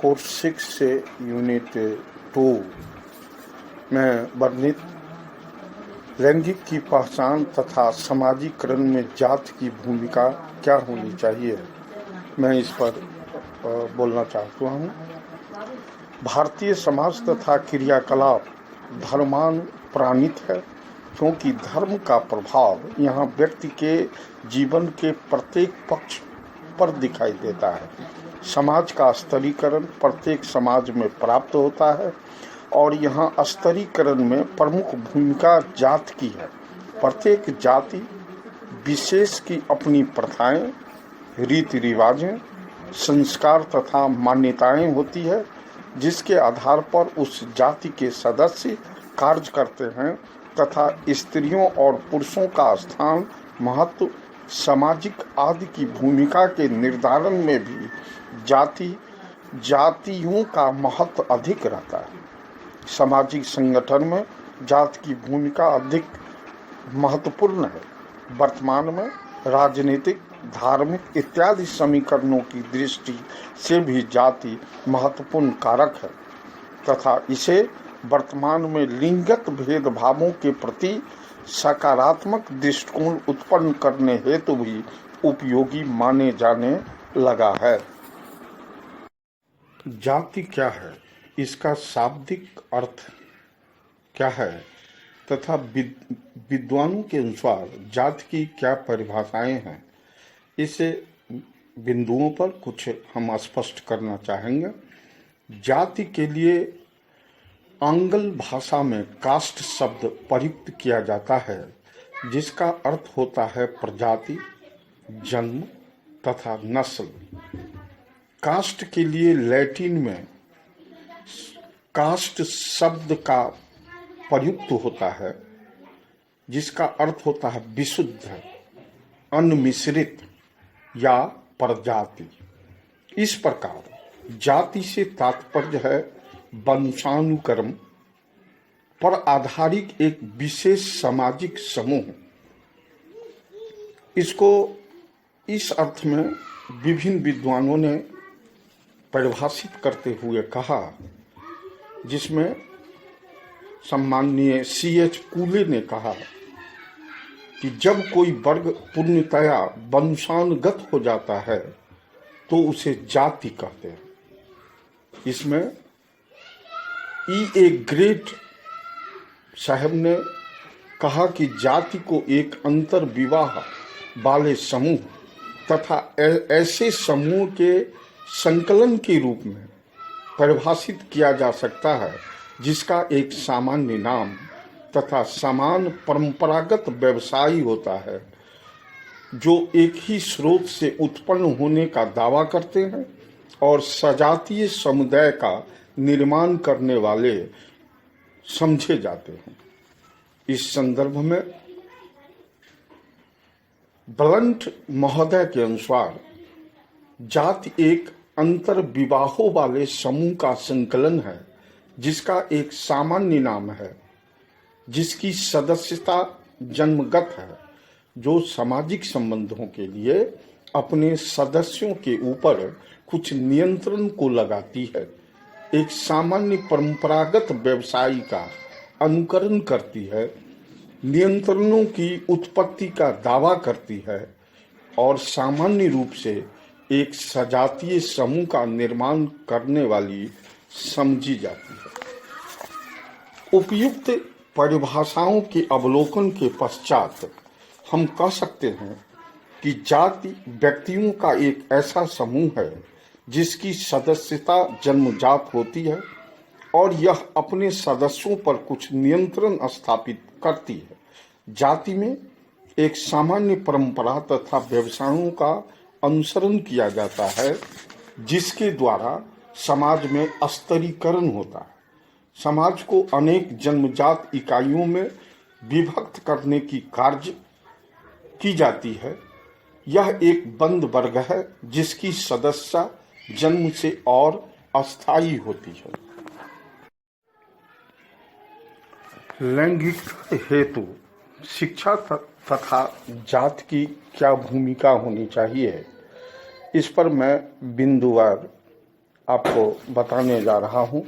Course 6 से unit 2 में वर्णित लैंगिक की पहचान तथा समाजीकरण में जात की भूमिका क्या होनी चाहिए, मैं इस पर बोलना चाहता हूँ। भारतीय समाज तथा क्रियाकलाप धर्मानुप्राणित है, क्योंकि धर्म का प्रभाव यहाँ व्यक्ति के जीवन के प्रत्येक पक्ष पर दिखाई देता है। समाज का स्तरीकरण प्रत्येक समाज में प्राप्त होता है और यहाँ स्तरीकरण में प्रमुख भूमिका जात की है। प्रत्येक जाति विशेष की अपनी प्रथाएं, रीति रिवाजें, संस्कार तथा मान्यताएं होती है, जिसके आधार पर उस जाति के सदस्य कार्य करते हैं तथा स्त्रियों और पुरुषों का स्थान, महत्व, सामाजिक आदि की भूमिका के निर्धारण में भी जातियों का महत्व अधिक रहता है। सामाजिक संगठन में जात की भूमिका अधिक महत्वपूर्ण है। वर्तमान में राजनीतिक, धार्मिक इत्यादि समीकरणों की दृष्टि से भी जाति महत्वपूर्ण कारक है तथा इसे वर्तमान में लिंगगत भेदभावों के प्रति सकारात्मक दृष्टिकोण उत्पन्न करने हेतु भी उपयोगी माने जाने लगा है। जाति क्या है, इसका शाब्दिक अर्थ क्या है तथा विद्वानों के अनुसार जाति की क्या परिभाषाएं हैं, इसे बिंदुओं पर कुछ हम स्पष्ट करना चाहेंगे। जाति के लिए आंग्ल भाषा में कास्ट शब्द प्रयुक्त किया जाता है, जिसका अर्थ होता है प्रजाति, जन्म तथा नस्ल। कास्ट के लिए लैटिन में कास्ट शब्द का प्रयुक्त होता है, जिसका अर्थ होता है विशुद्ध, अनमिश्रित या प्रजाति। इस प्रकार जाति से तात्पर्य है वंशानुक्रम पर आधारित एक विशेष सामाजिक समूह। इसको इस अर्थ में विभिन्न विद्वानों ने परिभाषित करते हुए कहा, जिसमें सम्माननीय C.H. कूले ने कहा कि जब कोई वर्ग पूर्णतया वंशानुगत हो जाता है तो उसे जाति कहते हैं। इसमें E.A. ग्रेट साहब ने कहा कि जाति को एक अंतर विवाह वाले समूह तथा ऐसे समूह के संकलन के रूप में परिभाषित किया जा सकता है, जिसका एक सामान्य नाम तथा समान परंपरागत व्यवसायी होता है, जो एक ही स्रोत से उत्पन्न होने का दावा करते हैं और सजातीय समुदाय का निर्माण करने वाले समझे जाते हैं। इस संदर्भ में ब्लंट महोदय के अनुसार जाति एक अंतर विवाहों वाले समूह का संकलन है, जिसका एक सामान्य नाम है, जिसकी सदस्यता जन्मगत है, जो सामाजिक संबंधों के लिए अपने सदस्यों के ऊपर कुछ नियंत्रण को लगाती है, एक सामान्य परंपरागत व्यवसायी का अनुकरण करती है, नियंत्रणों की उत्पत्ति का दावा करती है और सामान्य रूप से एक सजातीय समूह का निर्माण करने वाली समझी जाती है। उपयुक्त परिभाषाओं के अवलोकन के पश्चात हम कह सकते हैं कि जाति व्यक्तियों का एक ऐसा समूह है जिसकी सदस्यता जन्मजात होती है और यह अपने सदस्यों पर कुछ नियंत्रण स्थापित करती है। जाति में एक सामान्य परंपरा तथा व्यवसायों का अनुसरण किया जाता है, जिसके द्वारा समाज में स्तरीकरण होता है। समाज को अनेक जन्मजात इकाइयों में विभक्त करने की कार्य की जाती है। यह एक बंद वर्ग है, जिसकी सदस्यता जन्म से और अस्थायी होती है। लैंगिक हेतु शिक्षा तथा जात की क्या भूमिका होनी चाहिए, इस पर मैं बिंदुवार आपको बताने जा रहा हूं।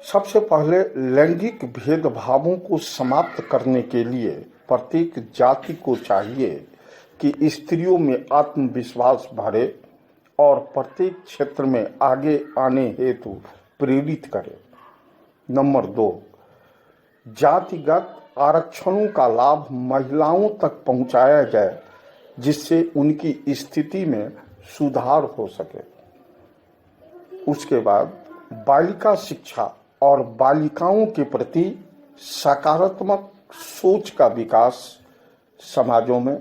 सबसे पहले लैंगिक भेदभावों को समाप्त करने के लिए प्रत्येक जाति को चाहिए कि स्त्रियों में आत्मविश्वास भरे और प्रत्येक क्षेत्र में आगे आने हेतु प्रेरित करे। नंबर 2, जातिगत आरक्षणों का लाभ महिलाओं तक पहुंचाया जाए जिससे उनकी स्थिति में सुधार हो सके। उसके बाद बालिका शिक्षा और बालिकाओं के प्रति सकारात्मक सोच का विकास समाजों में,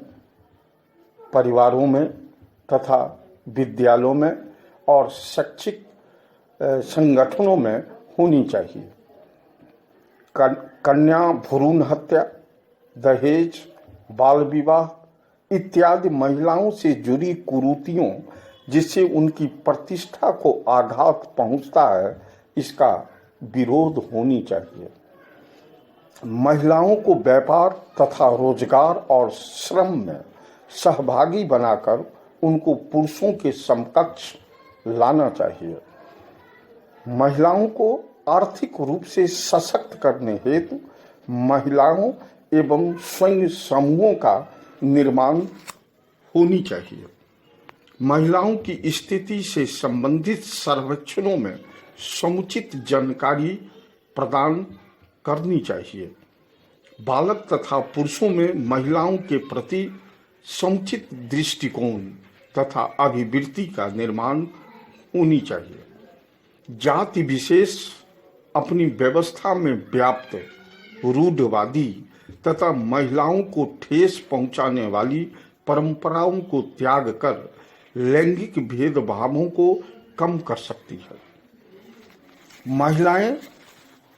परिवारों में तथा विद्यालयों में और शैक्षिक संगठनों में होनी चाहिए। कन्या भ्रूण हत्या, दहेज, बाल विवाह इत्यादि महिलाओं से जुड़ी कुरीतियों जिससे उनकी प्रतिष्ठा को आघात पहुंचता है, इसका विरोध होनी चाहिए। महिलाओं को व्यापार तथा रोजगार और श्रम में सहभागी बनाकर उनको पुरुषों के समकक्ष लाना चाहिए। महिलाओं को आर्थिक रूप से सशक्त करने हेतु महिलाओं एवं स्वयं समूहों का निर्माण होनी चाहिए। महिलाओं की स्थिति से संबंधित सर्वेक्षणों में समुचित जानकारी प्रदान करनी चाहिए। बालक तथा पुरुषों में महिलाओं के प्रति समुचित दृष्टिकोण तथा अभिवृत्ति का निर्माण होनी चाहिए। जाति विशेष अपनी व्यवस्था में व्याप्त रूढ़वादी तथा महिलाओं को ठेस पहुंचाने वाली परंपराओं को त्याग कर लैंगिक भेदभावों को कम कर सकती है। महिलाएं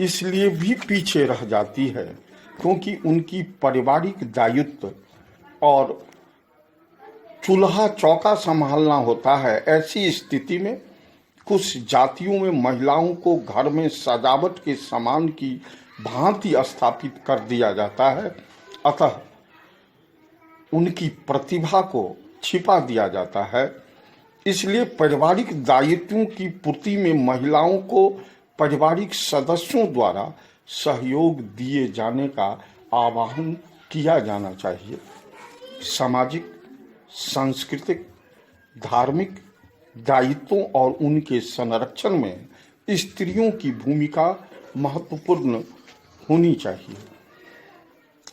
इसलिए भी पीछे रह जाती है क्योंकि उनकी पारिवारिक दायित्व और चूल्हा चौका संभालना होता है। ऐसी स्थिति में कुछ जातियों में महिलाओं को घर में सजावट के सामान की भांति स्थापित कर दिया जाता है, अतः उनकी प्रतिभा को छिपा दिया जाता है। इसलिए पारिवारिक दायित्वों की पूर्ति में महिलाओं को पारिवारिक सदस्यों द्वारा सहयोग दिए जाने का आह्वान किया जाना चाहिए। सामाजिक, सांस्कृतिक, धार्मिक दायित्वों और उनके संरक्षण में स्त्रियों की भूमिका महत्वपूर्ण होनी चाहिए।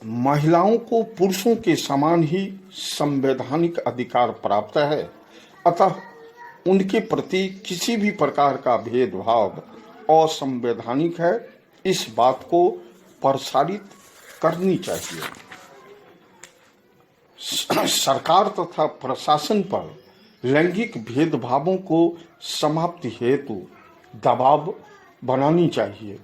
महिलाओं को पुरुषों के समान ही संवैधानिक अधिकार प्राप्त है, अतः उनके प्रति किसी भी प्रकार का भेदभाव असंवैधानिक है। इस बात को प्रसारित करनी चाहिए। सरकार तथा प्रशासन पर लैंगिक भेदभावों को समाप्ति हेतु दबाव बनानी चाहिए।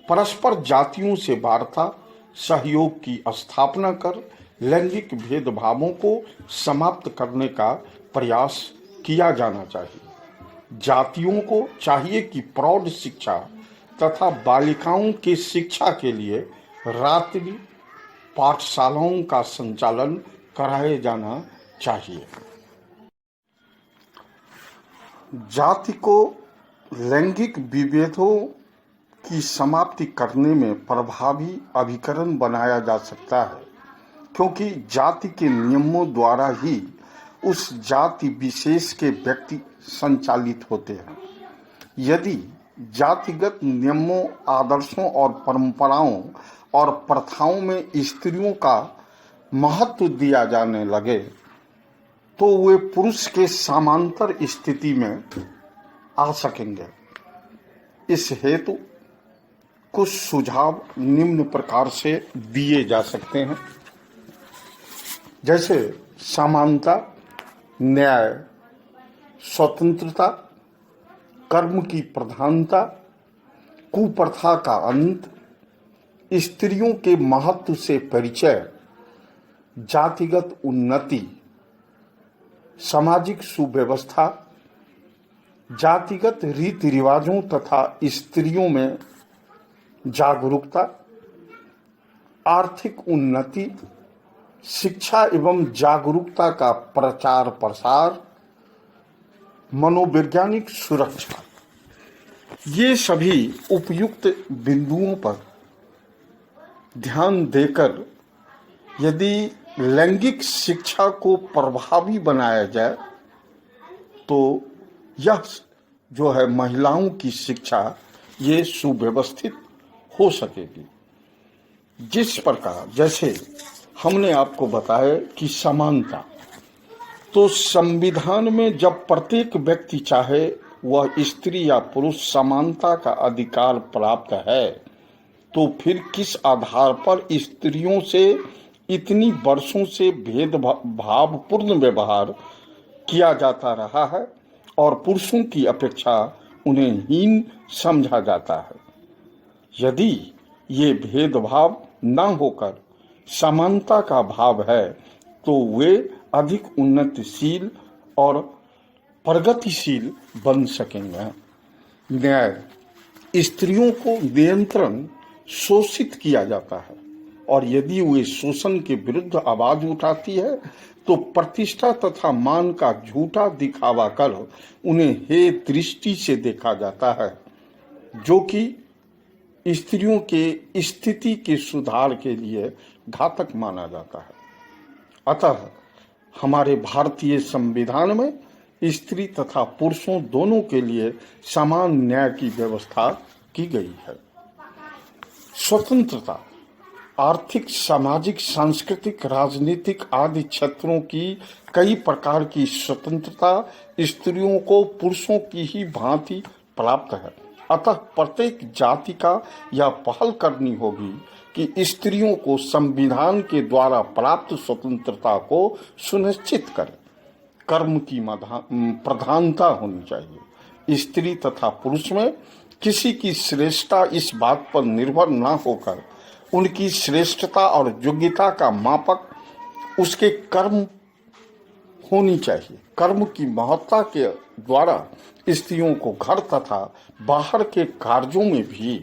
परस्पर जातियों से वार्ता सहयोग की स्थापना कर लैंगिक भेदभावों को समाप्त करने का प्रयास किया जाना चाहिए। जातियों को चाहिए कि प्रौढ़ शिक्षा तथा बालिकाओं की शिक्षा के लिए रात्रि पाठशालाओं का संचालन कराया जाना चाहिए। जाति को लैंगिक विभेदों की समाप्ति करने में प्रभावी अभिकरण बनाया जा सकता है, क्योंकि जाति के नियमों द्वारा ही उस जाति विशेष के व्यक्ति संचालित होते हैं। यदि जातिगत नियमों, आदर्शों और परंपराओं और प्रथाओं में स्त्रियों का महत्व दिया जाने लगे तो वे पुरुष के समांतर स्थिति में आ सकेंगे। इस हेतु कुछ सुझाव निम्न प्रकार से दिए जा सकते हैं, जैसे समानता, न्याय, स्वतंत्रता, कर्म की प्रधानता, कुप्रथा का अंत, स्त्रियों के महत्व से परिचय, जातिगत उन्नति, सामाजिक सुव्यवस्था, जातिगत रीति रिवाजों तथा स्त्रियों में जागरूकता, आर्थिक उन्नति, शिक्षा एवं जागरूकता का प्रचार प्रसार, मनोवैज्ञानिक सुरक्षा, ये सभी उपयुक्त बिंदुओं पर ध्यान देकर यदि लैंगिक शिक्षा को प्रभावी बनाया जाए तो यह जो है महिलाओं की शिक्षा ये सुव्यवस्थित हो सकेगी। जिस प्रकार जैसे हमने आपको बताया कि समानता, तो संविधान में जब प्रत्येक व्यक्ति चाहे वह स्त्री या पुरुष समानता का अधिकार प्राप्त है, तो फिर किस आधार पर स्त्रियों से इतनी वर्षों से भेदभावपूर्ण व्यवहार किया जाता रहा है और पुरुषों की अपेक्षा उन्हें हीन समझा जाता है। यदि ये भेदभाव न होकर समानता का भाव है तो वे अधिक उन्नतिशील और प्रगतिशील बन सकेंगे। न्याय, स्त्रियों को नियंत्रण शोषित किया जाता है और यदि वे शोषण के विरुद्ध आवाज उठाती है तो प्रतिष्ठा तथा मान का झूठा दिखावा कर उन्हें हे दृष्टि से देखा जाता है, जो कि स्त्रियों के स्थिति के सुधार के लिए घातक माना जाता है। अतः हमारे भारतीय संविधान में स्त्री तथा पुरुषों दोनों के लिए समान न्याय की व्यवस्था की गई है। स्वतंत्रता, आर्थिक, सामाजिक, सांस्कृतिक, राजनीतिक आदि क्षेत्रों की कई प्रकार की स्वतंत्रता स्त्रियों को पुरुषों की ही भांति प्राप्त है। अतः प्रत्येक जाति का यह पहल करनी होगी कि स्त्रियों को संविधान के द्वारा प्राप्त स्वतंत्रता को सुनिश्चित करें। कर्म की प्रधानता होनी चाहिए। स्त्री तथा पुरुष में किसी की श्रेष्ठता इस बात पर निर्भर न होकर उनकी श्रेष्ठता और योग्यता का मापक उसके कर्म होनी चाहिए। कर्म की महत्ता के द्वारा स्त्रियों को घर तथा बाहर के कार्यों में भी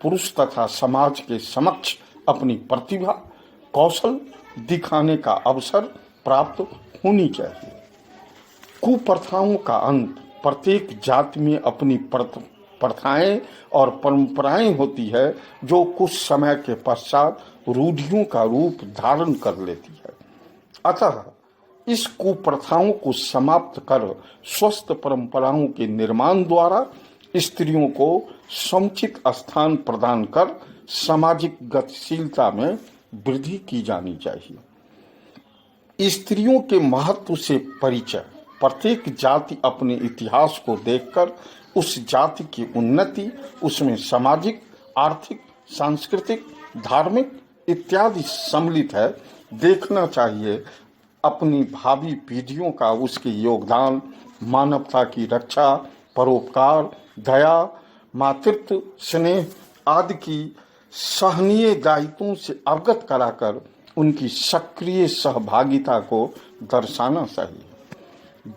पुरुष तथा समाज के समक्ष अपनी प्रतिभा, कौशल दिखाने का अवसर प्राप्त होनी चाहिए। कुप्रथाओं का अंत, प्रत्येक जाति में अपनी प्रथाएं और परंपराएं होती है जो कुछ समय के पश्चात रूढ़ियों का रूप धारण कर लेती है। अतः इस कुप्रथाओं को समाप्त कर स्वस्थ परंपराओं के निर्माण द्वारा स्त्रियों को समुचित स्थान प्रदान कर सामाजिक गतिशीलता में वृद्धि की जानी चाहिए। स्त्रियों के महत्व से परिचय, प्रत्येक जाति अपने इतिहास को देखकर उस जाति की उन्नति, उसमें सामाजिक, आर्थिक, सांस्कृतिक, धार्मिक इत्यादि सम्मिलित है, देखना चाहिए। अपनी भावी पीढ़ियों का उसके योगदान, मानवता की रक्षा, परोपकार, दया, मातृत्व, स्नेह आदि की सहनीय दायित्वों से अवगत कराकर उनकी सक्रिय सहभागिता को दर्शाना चाहिए।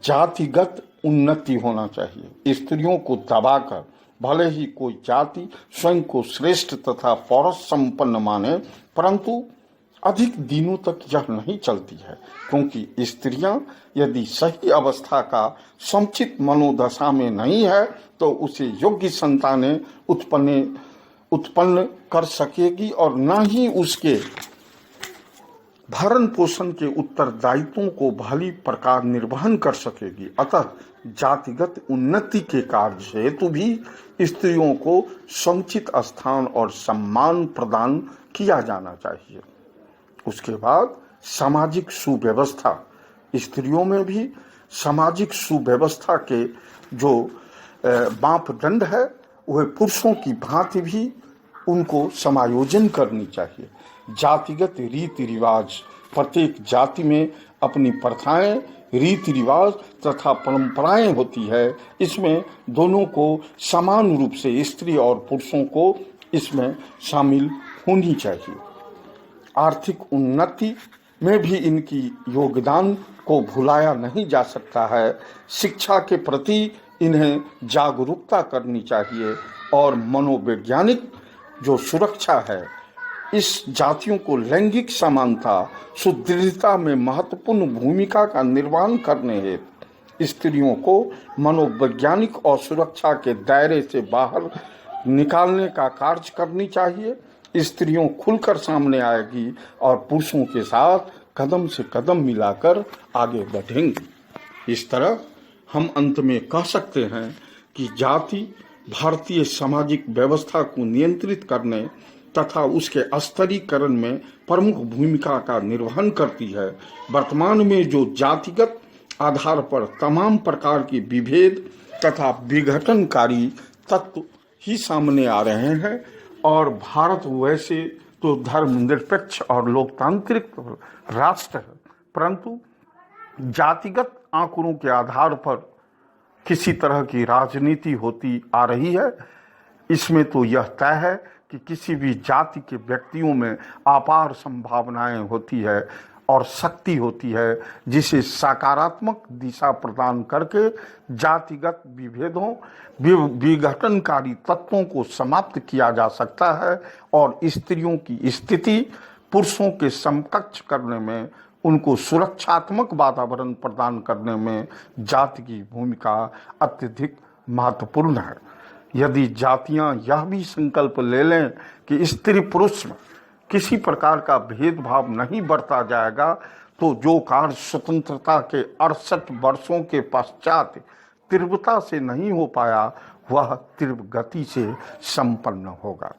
जातिगत उन्नति होना चाहिए। स्त्रियों को दबाकर भले ही कोई जाति स्वयं को श्रेष्ठ तथा पौरुष संपन्न माने, परंतु अधिक दिनों तक यह नहीं चलती है, क्योंकि स्त्रियां यदि सही अवस्था का समुचित मनोदशा में नहीं है तो उसे योग्य संतानें उत्पन्न कर सकेगी और न ही उसके भरण पोषण के उत्तरदायित्वों को भली प्रकार निर्वहन कर सकेगी। अतः जातिगत उन्नति के कार्य हेतु भी स्त्रियों को समुचित स्थान और सम्मान प्रदान किया जाना चाहिए। उसके बाद सामाजिक सुव्यवस्था, स्त्रियों में भी सामाजिक सुव्यवस्था के जो मापदंड है वह पुरुषों की भांति भी उनको समायोजन करनी चाहिए। जातिगत रीति रिवाज, प्रत्येक जाति में अपनी प्रथाएं, रीति रिवाज तथा परंपराएं होती है। इसमें दोनों को समान रूप से स्त्री और पुरुषों को इसमें शामिल होनी चाहिए। आर्थिक उन्नति में भी इनकी योगदान को भुलाया नहीं जा सकता है। शिक्षा के प्रति इन्हें जागरूकता करनी चाहिए और मनोवैज्ञानिक जो सुरक्षा है, इस जातियों को लैंगिक समानता, सुदृढ़ता में महत्वपूर्ण भूमिका का निर्वहन करने हेतु स्त्रियों को मनोवैज्ञानिक और सुरक्षा के दायरे से बाहर निकालने का कार्य करनी चाहिए। स्त्रियों खुलकर सामने आएगी और पुरुषों के साथ कदम से कदम मिलाकर आगे बढ़ेंगी। इस तरह हम अंत में कह सकते हैं कि जाति भारतीय सामाजिक व्यवस्था को नियंत्रित करने तथा उसके स्तरीकरण में प्रमुख भूमिका का निर्वहन करती है। वर्तमान में जो जातिगत आधार पर तमाम प्रकार के विभेद तथा विघटनकारी तत्व ही सामने आ रहे हैं और भारत वैसे तो धर्मनिरपेक्ष और लोकतांत्रिक राष्ट्र है, परंतु जातिगत आंकड़ों के आधार पर किसी तरह की राजनीति होती आ रही है। इसमें तो यह तय है कि किसी भी जाति के व्यक्तियों में अपार संभावनाएं होती है और शक्ति होती है, जिसे सकारात्मक दिशा प्रदान करके जातिगत विभेदों विघटनकारी तत्वों को समाप्त किया जा सकता है और स्त्रियों की स्थिति पुरुषों के समकक्ष करने में, उनको सुरक्षात्मक वातावरण प्रदान करने में जाति की भूमिका अत्यधिक महत्वपूर्ण है। यदि जातियां यह भी संकल्प ले लें कि स्त्री पुरुष में किसी प्रकार का भेदभाव नहीं बरता जाएगा, तो जो कार्य स्वतंत्रता के 68 वर्षों के पश्चात तीव्रता से नहीं हो पाया, वह तीव्र गति से संपन्न होगा।